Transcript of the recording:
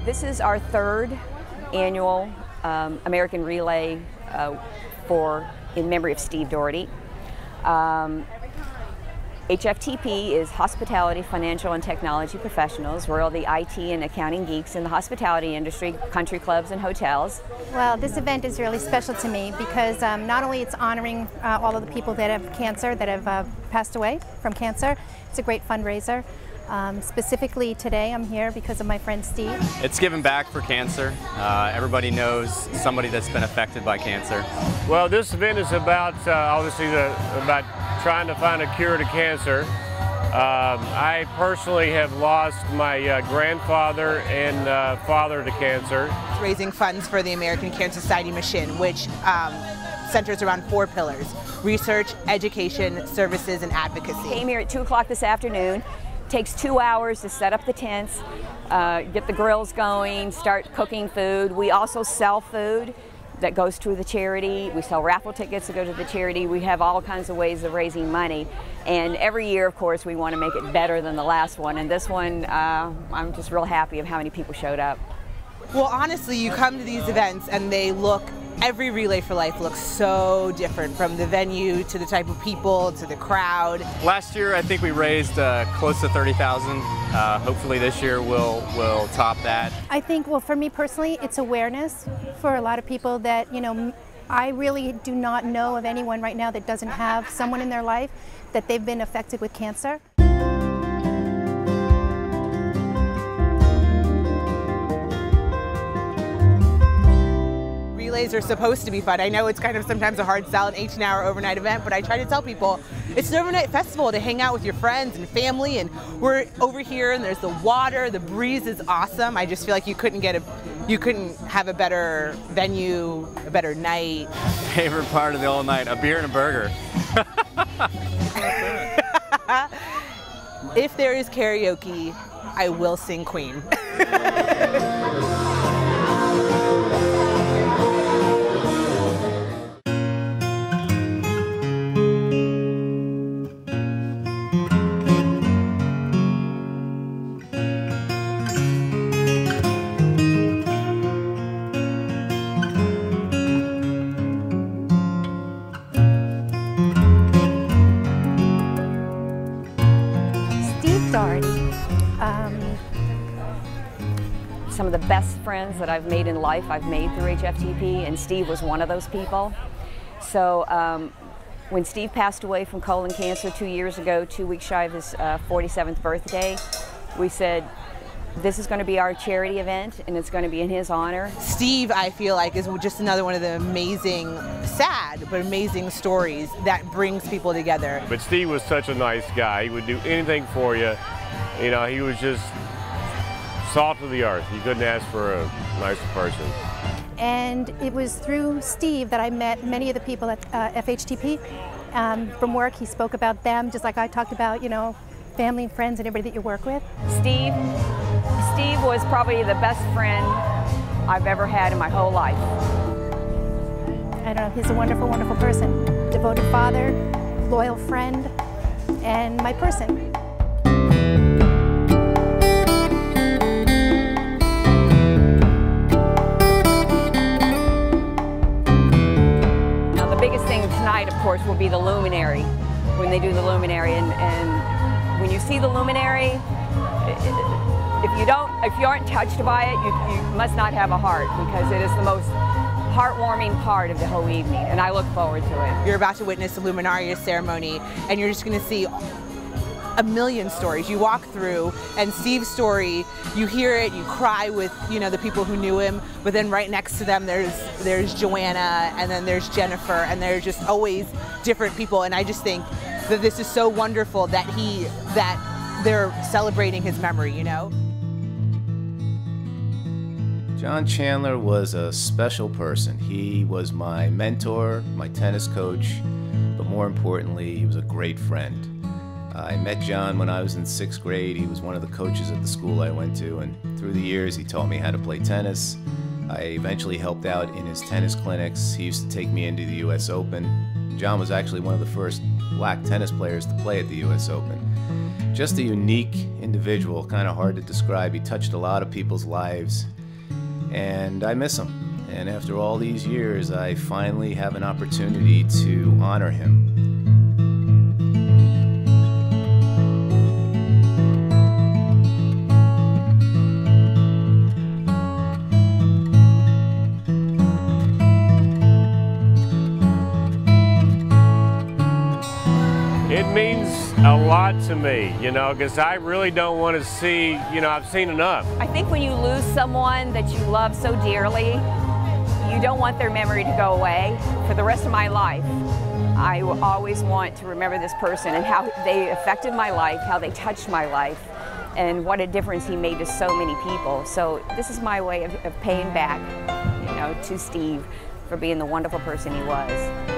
This is our third annual American Relay in memory of Steve Doherty. HFTP is Hospitality, Financial, and Technology Professionals. We're all the IT and accounting geeks in the hospitality industry, country clubs and hotels. Well, this event is really special to me because not only it's honoring all of the people that have cancer, that have passed away from cancer, it's a great fundraiser. Specifically today I'm here because of my friend Steve. It's giving back for cancer. Everybody knows somebody that's been affected by cancer. Well, this event is about obviously about trying to find a cure to cancer. I personally have lost my grandfather and father to cancer. Raising funds for the American Cancer Society mission, which centers around 4 pillars: research, education, services, and advocacy. Came here at 2 o'clock this afternoon. Takes 2 hours to set up the tents, get the grills going, start cooking food. We also sell food that goes to the charity. We sell raffle tickets that go to the charity. We have all kinds of ways of raising money. And every year, of course, we want to make it better than the last one. And this one, I'm just real happy of how many people showed up. Well, honestly, you come to these events and every Relay for Life looks so different, from the venue to the type of people to the crowd. Last year, I think we raised close to $30,000. Hopefully this year we'll top that. I think, well, for me personally, it's awareness for a lot of people that, I really do not know of anyone right now that doesn't have someone in their life that they've been affected with cancer. Relays are supposed to be fun. I know it's kind of sometimes a hard sell, an 18-hour overnight event, but I try to tell people it's an overnight festival to hang out with your friends and family, and we're over here and there's the water, the breeze is awesome. I just feel like you couldn't have a better venue, a better night. Favorite part of the whole night, a beer and a burger. If there is karaoke, I will sing Queen. Some of the best friends that I've made in life, I've made through HFTP, and Steve was one of those people. So when Steve passed away from colon cancer 2 years ago, 2 weeks shy of his 47th birthday, we said, this is going to be our charity event, and it's going to be in his honor. Steve, I feel like, is just another one of the amazing, sad, but amazing stories that brings people together. But Steve was such a nice guy. He would do anything for you. He was just salt of the earth. You couldn't ask for a nicer person. And it was through Steve that I met many of the people at FHTP. From work, he spoke about them, just like I talked about, family and friends and everybody that you work with. Steve was probably the best friend I've ever had in my whole life. I don't know, he's a wonderful, wonderful person. Devoted father, loyal friend, and my person. Tonight, of course, will be the luminary, when they do the luminary, and when you see the luminary, if you aren't touched by it, you must not have a heart, because it is the most heartwarming part of the whole evening, and I look forward to it. You're about to witness the luminarious ceremony, and you're just going to see a million stories. You walk through, and Steve's story, you hear it, you cry with the people who knew him, but then right next to them there's Joanna, and then there's Jennifer, and there's just always different people. And I just think that this is so wonderful that they're celebrating his memory. John Chandler was a special person. He was my mentor, my tennis coach, but more importantly, he was a great friend. I met John when I was in 6th grade. He was one of the coaches at the school I went to, and through the years he taught me how to play tennis. I eventually helped out in his tennis clinics. He used to take me into the US Open. John was actually one of the first black tennis players to play at the US Open. Just a unique individual, kind of hard to describe. He touched a lot of people's lives. and I miss him. And after all these years, I finally have an opportunity to honor him. It means a lot to me, you know, because I really don't want to see, you know, I've seen enough. I think when you lose someone that you love so dearly, you don't want their memory to go away for the rest of my life. I will always want to remember this person and how they affected my life, how they touched my life, and what a difference he made to so many people. So this is my way of paying back, you know, to Steve for being the wonderful person he was.